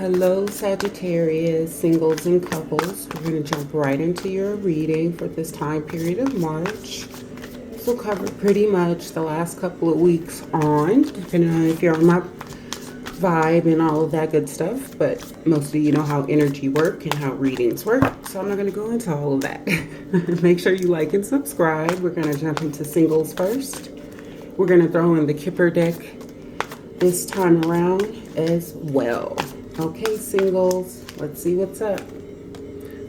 Hello, Sagittarius, singles and couples. We're going to jump right into your reading for this time period of March. This will cover pretty much the last couple of weeks on, depending on if you're on my vibe and all of that good stuff. But mostly you know how energy work and how readings work. So I'm not going to go into all of that. Make sure you like and subscribe. We're going to jump into singles first. We're going to throw in the Kipper deck this time around as well. Okay, singles, let's see what's up.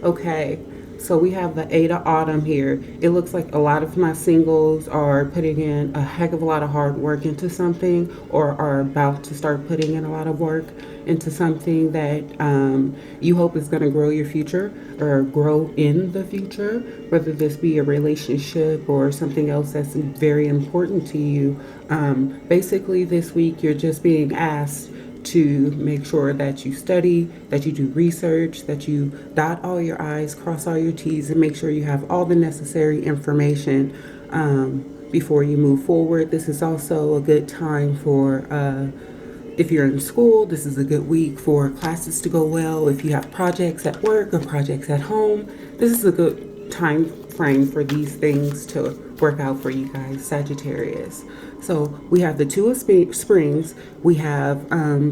Okay, so we have the Eight of Autumn here. It looks like a lot of my singles are putting in a heck of a lot of hard work into something, or are about to start putting in a lot of work into something that you hope is going to grow your future or grow in the future, whether this be a relationship or something else that's very important to you. Basically, this week you're just being asked to make sure that you study, that you do research, that you dot all your I's, cross all your T's, and make sure you have all the necessary information before you move forward. This is also a good time for, if you're in school, this is a good week for classes to go well. If you have projects at work or projects at home, this is a good time frame for these things to work out for you guys, Sagittarius. So we have the Two of Springs. We have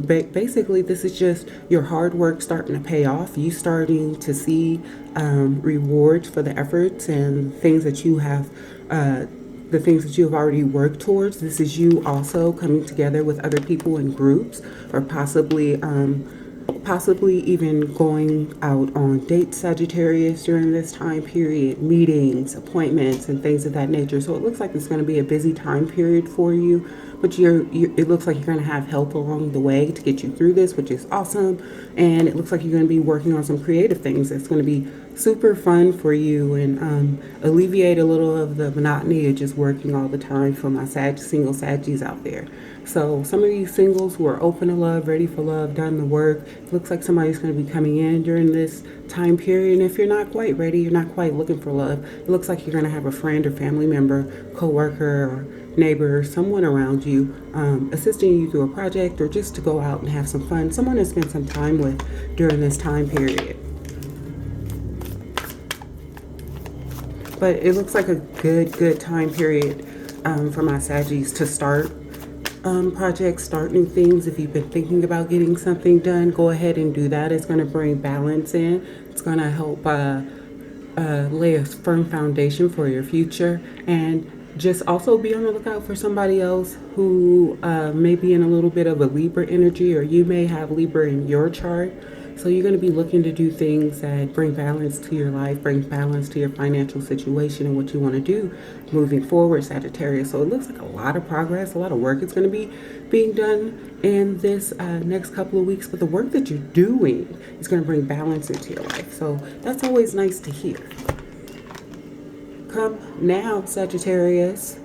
basically this is just your hard work starting to pay off. You starting to see rewards for the efforts and things that you have the things that you have already worked towards. This is you also coming together with other people in groups, or possibly even going out on dates, Sagittarius, during this time period, meetings, appointments, and things of that nature. So it looks like it's going to be a busy time period for you, but it looks like you're going to have help along the way to get you through this, which is awesome. And it looks like you're going to be working on some creative things that's going to be super fun for you and alleviate a little of the monotony of just working all the time for my single Saggies out there. So some of these singles who are open to love, ready for love, done the work, it looks like somebody's going to be coming in during this time period. And if you're not quite ready, you're not quite looking for love, it looks like you're going to have a friend or family member, coworker, or neighbor, someone around you assisting you through a project, or just to go out and have some fun, someone to spend some time with during this time period. But it looks like a good time period for my Saggies to start projects, start new things. If you've been thinking about getting something done, go ahead and do that. It's going to bring balance in. It's going to help lay a firm foundation for your future. And just also be on the lookout for somebody else who may be in a little bit of a Libra energy, or you may have Libra in your chart. So you're going to be looking to do things that bring balance to your life, bring balance to your financial situation and what you want to do moving forward, Sagittarius. So it looks like a lot of progress, a lot of work is going to be being done in this next couple of weeks. But the work that you're doing is going to bring balance into your life. So that's always nice to hear. Come now, Sagittarius.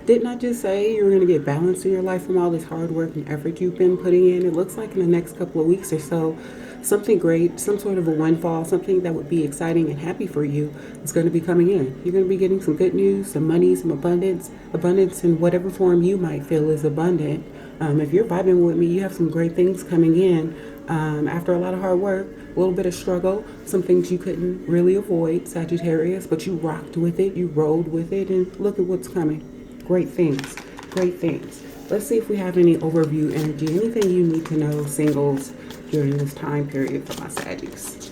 Didn't I just say you're going to get balance in your life from all this hard work and effort you've been putting in? It looks like in the next couple of weeks or so, something great, some sort of a windfall, something that would be exciting and happy for you is going to be coming in. You're going to be getting some good news, some money, some abundance in whatever form you might feel is abundant. If you're vibing with me, you have some great things coming in after a lot of hard work, a little bit of struggle, some things you couldn't really avoid, Sagittarius, but you rocked with it, you rolled with it, and look at what's coming. Great things, great things. Let's see if we have any overview energy, anything you need to know, singles, during this time period for my Saggies.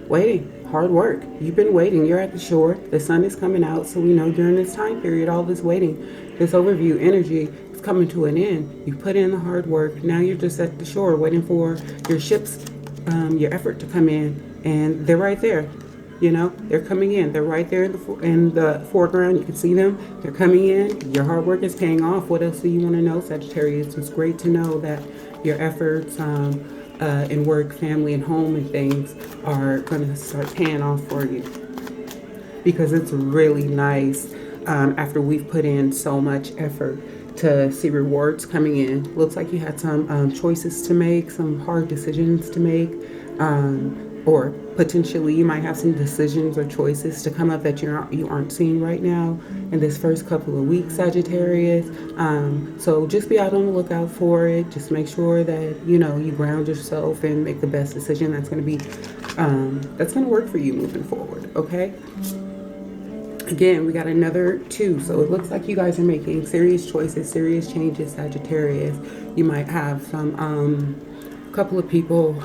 Waiting, hard work. You've been waiting. You're at the shore. The sun is coming out, so we know during this time period, all this waiting, this overview energy is coming to an end. You put in the hard work. Now you're just at the shore waiting for your ships, your effort to come in, and they're right there. You know, they're coming in. They're right there in the foreground. You can see them. They're coming in. Your hard work is paying off. What else do you want to know, Sagittarius? It's great to know that your efforts in work, family, and home and things are going to start paying off for you. Because it's really nice after we've put in so much effort to see rewards coming in. Looks like you had some choices to make, some hard decisions to make. or potentially you might have some decisions or choices to come up that you aren't seeing right now in this first couple of weeks, Sagittarius. So just be out on the lookout for it. Just make sure that you ground yourself and make the best decision that's going to be that's going to work for you moving forward. Okay. Again, we got another 2. So it looks like you guys are making serious choices, serious changes, Sagittarius. You might have some couple of people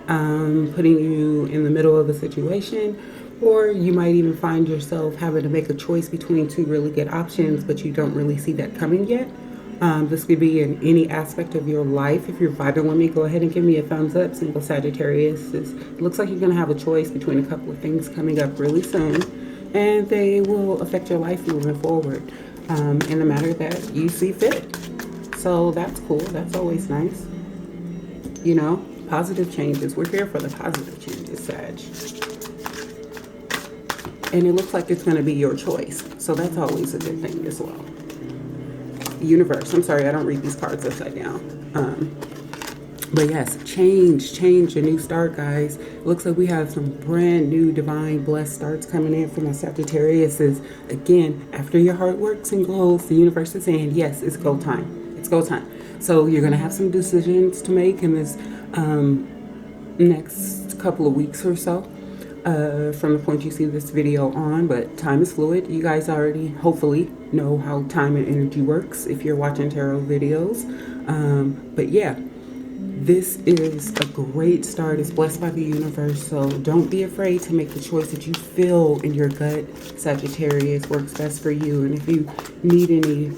putting you in the middle of a situation, or you might even find yourself having to make a choice between 2 really good options, but you don't really see that coming yet. This could be in any aspect of your life. If you're vibing with me, go ahead and give me a thumbs up, single Sagittarius. It looks like you're going to have a choice between a couple of things coming up really soon, and they will affect your life moving forward in the manner that you see fit. So that's cool. That's always nice. Positive changes. We're here for the positive changes, Sag. And it looks like it's going to be your choice. So that's always a good thing as well. Universe. I'm sorry, I don't read these cards upside down. But yes, change, a new start, guys. It looks like we have some brand new divine blessed starts coming in from my Sagittariuses. Again, after your hard works and goals, the universe is saying, yes, it's go time. It's go time. So you're going to have some decisions to make in this next couple of weeks or so from the point you see this video on, but time is fluid. You guys already hopefully know how time and energy works if you're watching tarot videos. But yeah, this is a great start. It's blessed by the universe, so don't be afraid to make the choice that you feel in your gut, Sagittarius, works best for you. And if you need any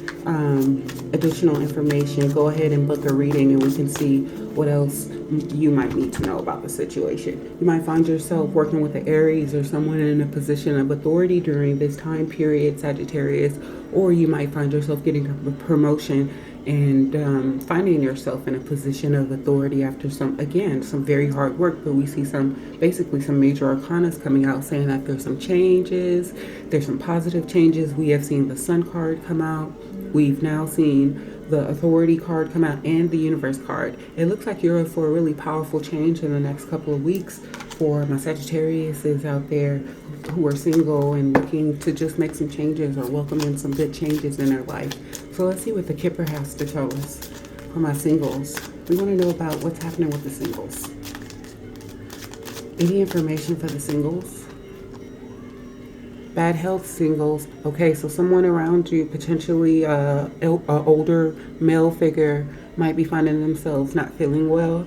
additional information, go ahead and book a reading and we can see what else you might need to know about the situation. You might find yourself working with the Aries or someone in a position of authority during this time period, Sagittarius, or you might find yourself getting a promotion and finding yourself in a position of authority after some very hard work. But we see some major arcanas coming out saying that there's some changes, there's some positive changes. We have seen the Sun card come out. We've now seen the Authority card come out and the Universe card. It looks like you're for a really powerful change in the next couple of weeks for my Sagittariuses out there who are single and looking to just make some changes or welcome in some good changes in their life. So let's see what the Kipper has to tell us for my singles. We want to know about what's happening with the singles. Any information for the singles? Bad health, singles. Okay, so someone around you, potentially an older male figure, might be finding themselves not feeling well.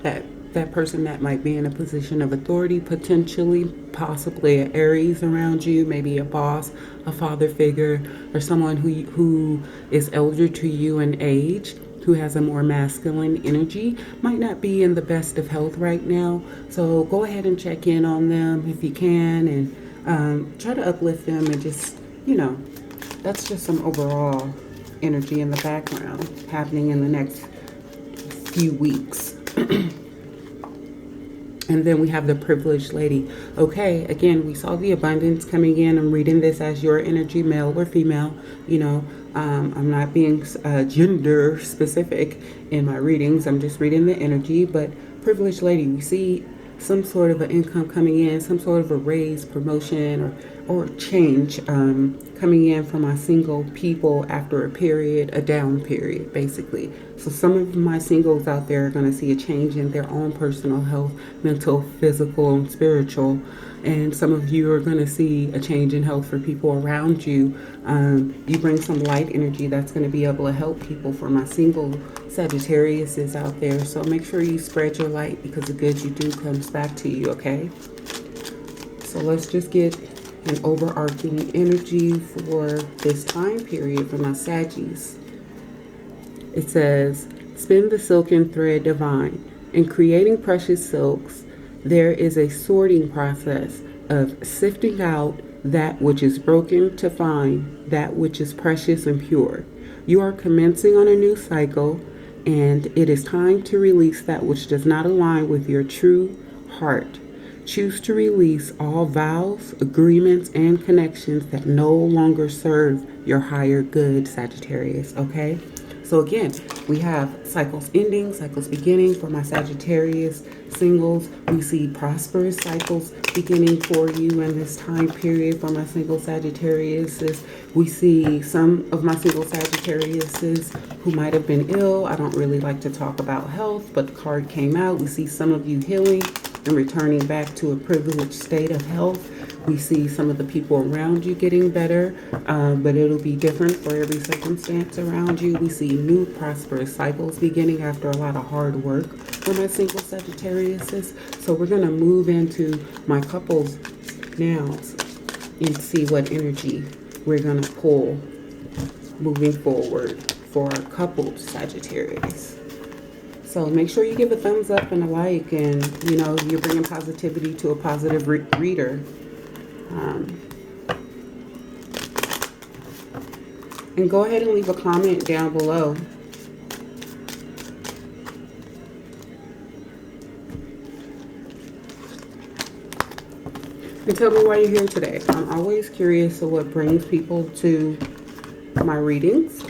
That person that might be in a position of authority, potentially, possibly an Aries around you, maybe a boss, a father figure, or someone who is elder to you in age, who has a more masculine energy, might not be in the best of health right now. So go ahead and check in on them if you can, and try to uplift them, and just, that's just some overall energy in the background happening in the next few weeks. And then we have the privileged lady. Okay, again, we saw the abundance coming in. I'm reading this as your energy, male or female. I'm not being gender specific in my readings. I'm just reading the energy. But privileged lady, we see some sort of an income coming in, some sort of a raise, promotion, or change coming in from my single people after a down period, basically. So some of my singles out there are going to see a change in their own personal health, mental, physical, and spiritual. And some of you are going to see a change in health for people around you. You bring some light energy that's going to be able to help people. For my single Sagittarius is out there. So make sure you spread your light, because the good you do comes back to you, okay? So let's just get an overarching energy for this time period for my Saggies. It says, spin the silken thread divine. In creating precious silks, there is a sorting process of sifting out that which is broken to find that which is precious and pure. You are commencing on a new cycle, and it is time to release that which does not align with your true heart. Choose to release all vows, agreements, and connections that no longer serve your higher good, Sagittarius, okay? So So again, we have cycles ending, cycles beginning for my Sagittarius singles. We see prosperous cycles beginning for you in this time period for my single Sagittariuses. We see some of my single Sagittariuses who might have been ill. I don't really like to talk about health, but the card came out. We see some of you healing and returning back to a privileged state of health. We see some of the people around you getting better, but it'll be different for every circumstance around you. We see new prosperous cycles beginning after a lot of hard work for my single Sagittariuses. So we're going to move into my couples now and see what energy we're going to pull moving forward for our coupled Sagittarius. So make sure you give a thumbs up and a like, and you know you're bringing positivity to a positive reader. And go ahead and leave a comment down below. And tell me why you're here today. I'm always curious of what brings people to my readings.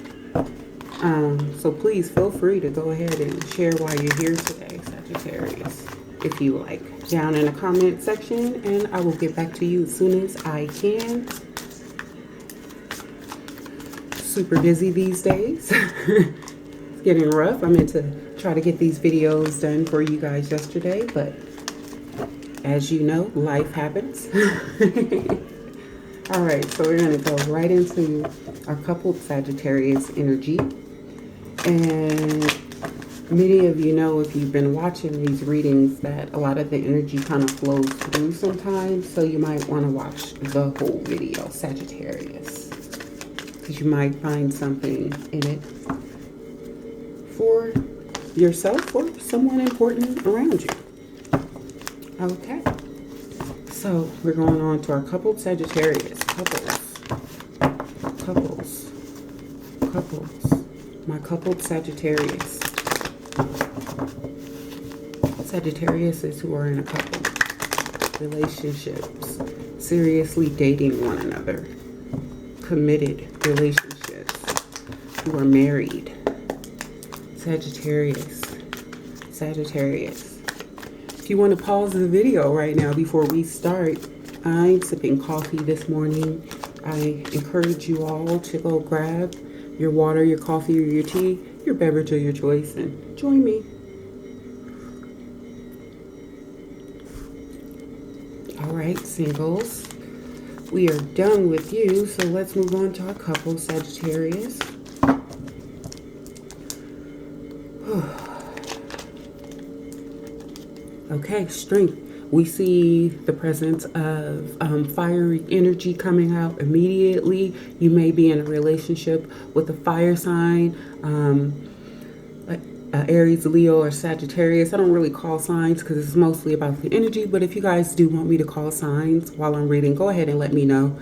So please feel free to go ahead and share why you're here today, Sagittarius, if you like, down in the comment section, and I will get back to you as soon as I can. Super busy these days. It's getting rough. I meant to try to get these videos done for you guys yesterday, but as you know, life happens. All right, so we're going to go right into our coupled Sagittarius energy. And many of you know, if you've been watching these readings, that a lot of the energy kind of flows through sometimes. So you might want to watch the whole video, Sagittarius, because you might find something in it for yourself or someone important around you. Okay. So we're going on to our coupled Sagittarius. Couples. My coupled Sagittarius. Sagittariuses who are in a couple. Relationships. Seriously dating one another. Committed relationships. Who are married. Sagittarius. If you want to pause the video right now before we start, I'm sipping coffee this morning. I encourage you all to go grab your water, your coffee, or your tea, your beverage of your choice, and join me. All right, singles, we are done with you, so let's move on to our couple, Sagittarius. Okay, strength. We see the presence of fiery energy coming out immediately. You may be in a relationship with a fire sign, Aries, Leo, or Sagittarius. I don't really call signs because it's mostly about the energy, but if you guys do want me to call signs while I'm reading, go ahead and let me know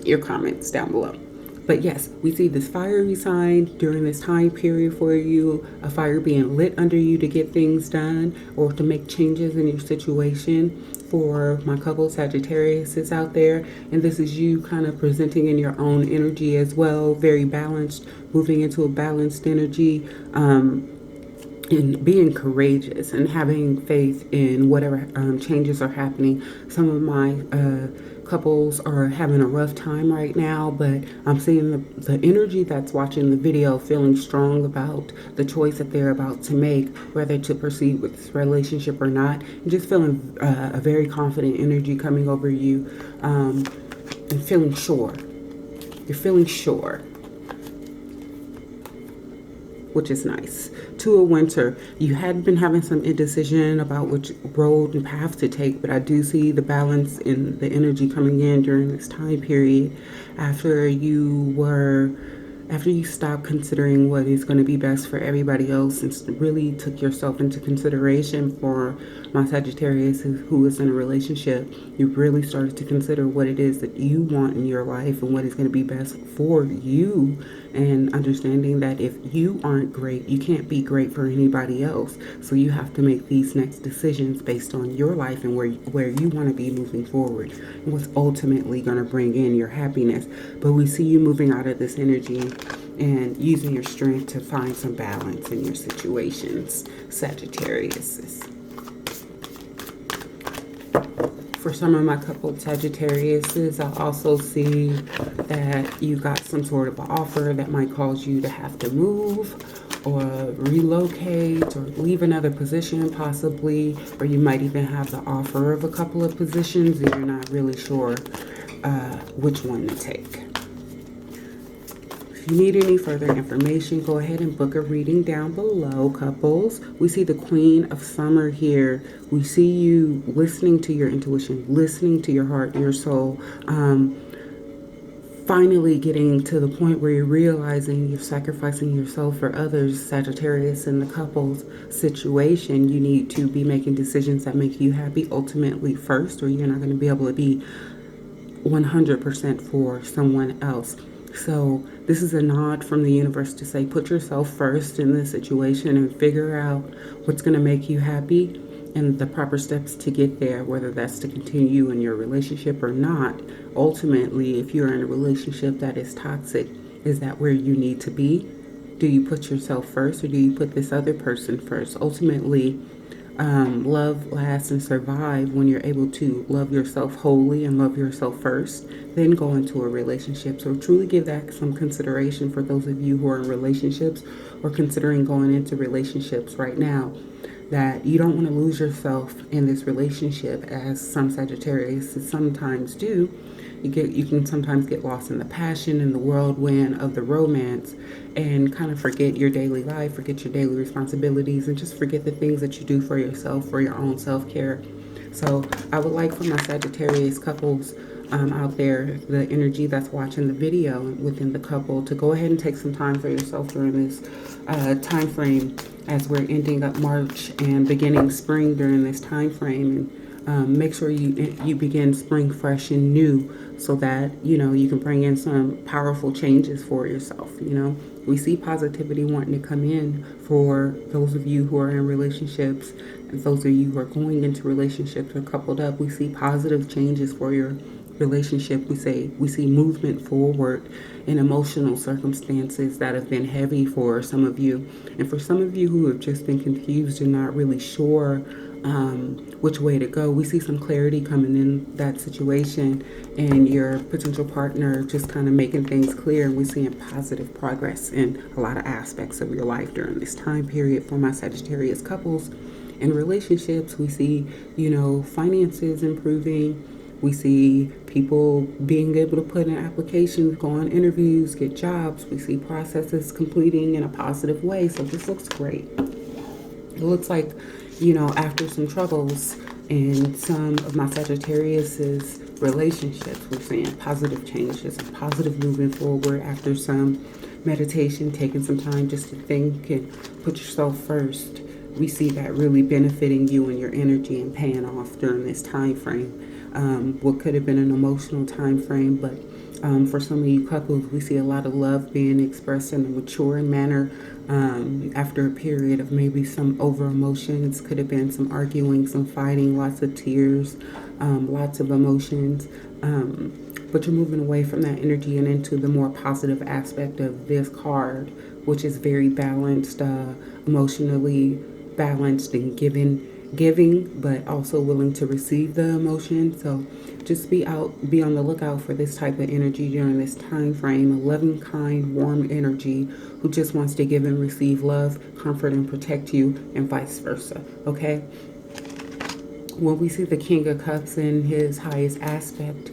your comments down below. But yes, we see this fiery sign during this time period for you, a fire being lit under you to get things done or to make changes in your situation for my couple Sagittarius is out there. And this is you kind of presenting in your own energy as well, very balanced, moving into a balanced energy, and being courageous and having faith in whatever changes are happening. Some of my couples are having a rough time right now, but I'm seeing the energy that's watching the video feeling strong about the choice that they're about to make, whether to proceed with this relationship or not. I'm just feeling a very confident energy coming over you, and feeling sure. You're feeling sure, which is nice. Two of Winter, you had been having some indecision about which road and path to take, but I do see the balance in the energy coming in during this time period after you stopped considering what is going to be best for everybody else and really took yourself into consideration. For my Sagittarius who is in a relationship, you really started to consider what it is that you want in your life and what is going to be best for you, and understanding that if you aren't great, you can't be great for anybody else. So you have to make these next decisions based on your life and where you want to be moving forward and what's ultimately going to bring in your happiness. But we see you moving out of this energy and using your strength to find some balance in your situations, Sagittarius. For some of my coupled Sagittariuses, I also see that you got some sort of an offer that might cause you to have to move or relocate or leave another position possibly, or you might even have the offer of a couple of positions and you're not really sure which one to take. If you need any further information, go ahead and book a reading down below, couples. We see the Queen of Summer here. We see you listening to your intuition, listening to your heart, your soul, finally getting to the point where you're realizing you're sacrificing yourself for others, Sagittarius. In the couples situation, you need to be making decisions that make you happy ultimately first, or you're not going to be able to be 100% for someone else. So this is a nod from the universe to say, put yourself first in this situation and figure out what's going to make you happy and the proper steps to get there, whether that's to continue in your relationship or not. Ultimately, if you're in a relationship that is toxic, is that where you need to be? Do you put yourself first or do you put this other person first? Ultimately, love lasts and survive when you're able to love yourself wholly and love yourself first, then go into a relationship. So truly give that some consideration for those of you who are in relationships or considering going into relationships right now, that you don't want to lose yourself in this relationship, as some Sagittarius sometimes do. You can sometimes get lost in the passion and the whirlwind of the romance and kind of forget your daily life, forget your daily responsibilities, and just forget the things that you do for yourself, for your own self-care. So I would like for my Sagittarius couples out there, the energy that's watching the video within the couple, to go ahead and take some time for yourself during this time frame as we're ending up March and beginning spring during this time frame. And make sure you begin spring fresh and new, so that you can bring in some powerful changes for yourself. We see positivity wanting to come in for those of you who are in relationships, and those of you who are going into relationships or coupled up. We see positive changes for your relationship. We see movement forward in emotional circumstances that have been heavy for some of you, and for some of you who have just been confused and not really sure which way to go. We see some clarity coming in that situation, and your potential partner just kind of making things clear, and we're seeing positive progress in a lot of aspects of your life during this time period. For my Sagittarius couples in relationships, we see finances improving. We see people being able to put in applications, go on interviews, get jobs. We see processes completing in a positive way. So this looks great. It looks like, after some troubles in some of my Sagittarius's relationships, we're seeing positive changes and positive moving forward after some meditation, taking some time just to think and put yourself first. We see that really benefiting you and your energy and paying off during this time frame. What could have been an emotional time frame, but for some of you couples, we see a lot of love being expressed in a mature manner after a period of maybe some over emotions. Could have been some arguing, some fighting, lots of tears, lots of emotions. But you're moving away from that energy and into the more positive aspect of this card, which is very balanced, emotionally balanced and giving, but also willing to receive the emotion. So just be on the lookout for this type of energy during this time frame. A loving, kind, warm energy who just wants to give and receive love, comfort, and protect you, and vice versa. Okay? When we see the King of Cups in his highest aspect,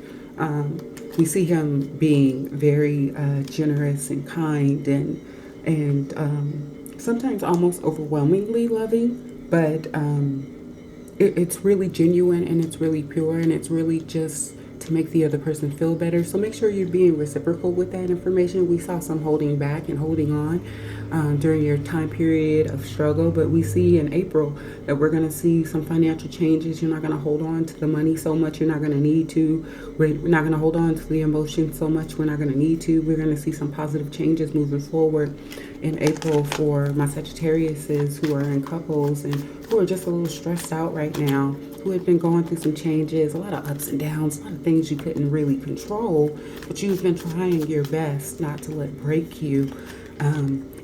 we see him being very generous and kind and sometimes almost overwhelmingly loving. But it's really genuine, and it's really pure, and it's really just to make the other person feel better. So make sure you're being reciprocal with that information. We saw some holding back and holding on during your time period of struggle, but we see in April that we're going to see some financial changes. You're not going to hold on to the money so much. You're not going to need to. We're not going to hold on to the emotion so much. We're not going to need to. We're going to see some positive changes moving forward in April for my Sagittariuses who are in couples and who are just a little stressed out right now. who had been going through some changes, a lot of ups and downs, a lot of things you couldn't really control, but you've been trying your best not to let break you.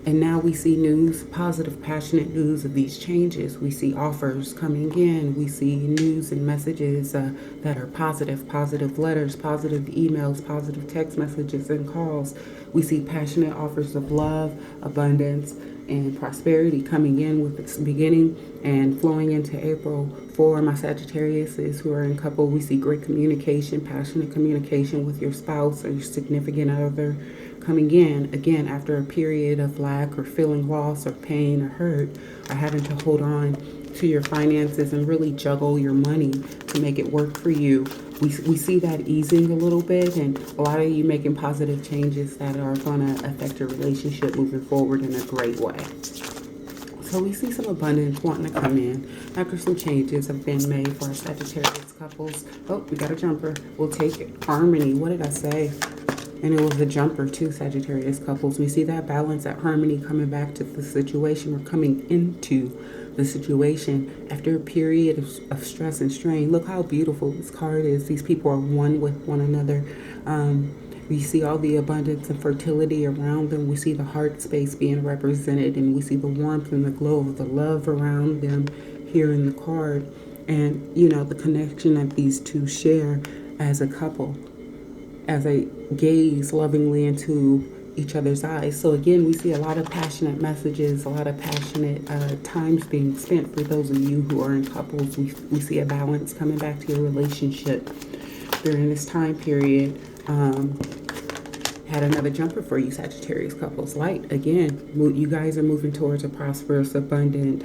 And now we see news, positive, passionate news of these changes. We see offers coming in. We see news and messages that are positive, positive letters, positive emails, positive text messages and calls. We see passionate offers of love, abundance, and prosperity coming in with its beginning and flowing into April. For my Sagittariuses who are in couple, we see great communication, passionate communication with your spouse or your significant other coming in, again, after a period of lack or feeling loss or pain or hurt or having to hold on to your finances and really juggle your money to make it work for you. We see that easing a little bit, and a lot of you making positive changes that are going to affect your relationship moving forward in a great way. So we see some abundance wanting to come in after some changes have been made for our Sagittarius couples. Oh, we got a jumper. We'll take it. Harmony. What did I say? And it was a jumper too, Sagittarius couples. We see that balance, that harmony coming back to the situation or coming into the situation after a period of stress and strain. Look how beautiful this card is. These people are one with one another. We see all the abundance and fertility around them. We see the heart space being represented, and we see the warmth and the glow of the love around them here in the card. And, you know, the connection that these two share as a couple, as they gaze lovingly into each other's eyes. So again, we see a lot of passionate messages, a lot of passionate times being spent for those of you who are in couples. We see a balance coming back to your relationship during this time period. Had another jumper for you, Sagittarius couples. Light, again, you guys are moving towards a prosperous, abundant,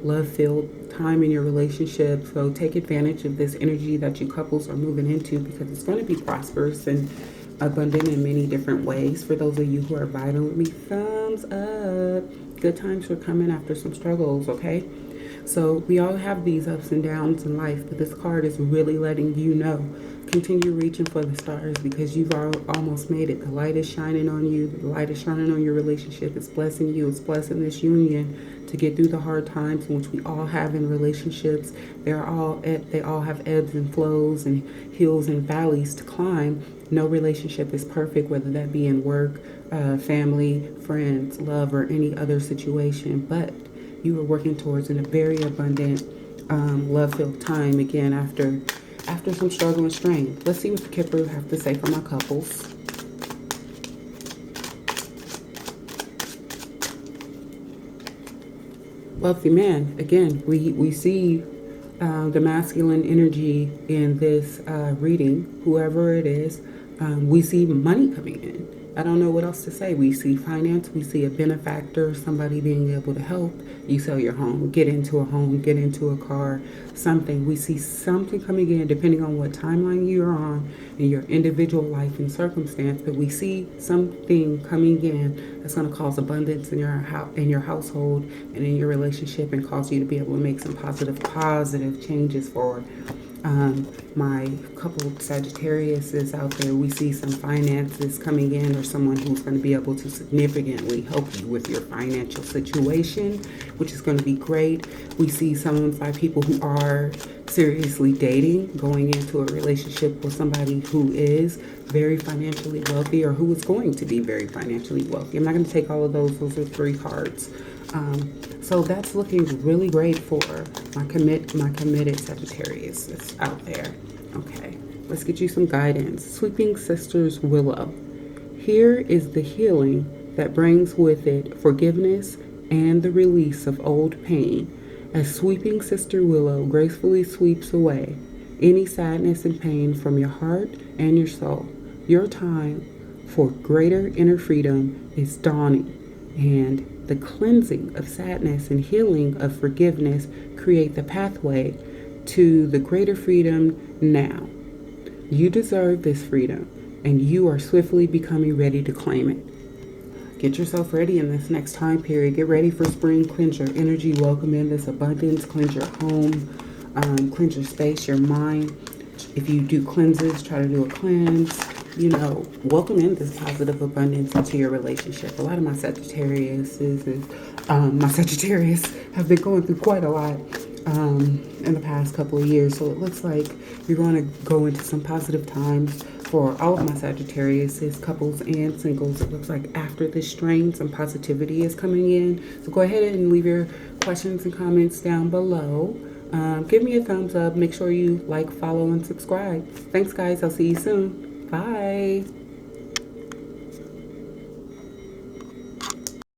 love-filled time in your relationship. So take advantage of this energy that you couples are moving into, because it's going to be prosperous and abundant in many different ways. For those of you who are vibing with me, thumbs up. Good times are coming after some struggles, okay? So we all have these ups and downs in life, but this card is really letting you know, continue reaching for the stars, because you've almost made it. The light is shining on you. The light is shining on your relationship. It's blessing you. It's blessing this union to get through the hard times in which we all have in relationships. They all have ebbs and flows and hills and valleys to climb. No relationship is perfect, whether that be in work, family, friends, love, or any other situation. But you are working towards in a very abundant, love-filled time, again, after some struggle and strain. Let's see what the Kipper have to say for my couples. Wealthy man. Again, we see the masculine energy in this reading, whoever it is. We see money coming in. I don't know what else to say. We see finance. We see a benefactor, somebody being able to help. You sell your home, get into a home, get into a car, something. We see something coming in depending on what timeline you're on in your individual life and circumstance. But we see something coming in that's going to cause abundance in your household and in your relationship, and cause you to be able to make some positive changes forward. My couple Sagittarius is out there. We see some finances coming in, or someone who's going to be able to significantly help you with your financial situation, which is going to be great. We see people who are seriously dating, going into a relationship with somebody who is very financially wealthy, or who is going to be very financially wealthy. I'm not going to take all of those. Those are 3 cards. So that's looking really great for my committed Sagittarius that's out there. Okay, let's get you some guidance. Sweeping Sisters Willow. Here is the healing that brings with it forgiveness and the release of old pain, as Sweeping Sister Willow gracefully sweeps away any sadness and pain from your heart and your soul. Your time for greater inner freedom is dawning, and the cleansing of sadness and healing of forgiveness create the pathway to the greater freedom now. You deserve this freedom, and you are swiftly becoming ready to claim it. Get yourself ready in this next time period. Get ready for spring. Cleanse your energy. Welcome in this abundance. Cleanse your home. Cleanse your space, your mind. If you do cleanses, try to do a cleanse. Welcome in this positive abundance into your relationship. A lot of my Sagittarius have been going through quite a lot in the past couple of years. So it looks like you're going to go into some positive times for all of my Sagittarius, couples and singles. It looks like after this strain, some positivity is coming in. So go ahead and leave your questions and comments down below. Give me a thumbs up. Make sure you like, follow, and subscribe. Thanks, guys. I'll see you soon. Bye.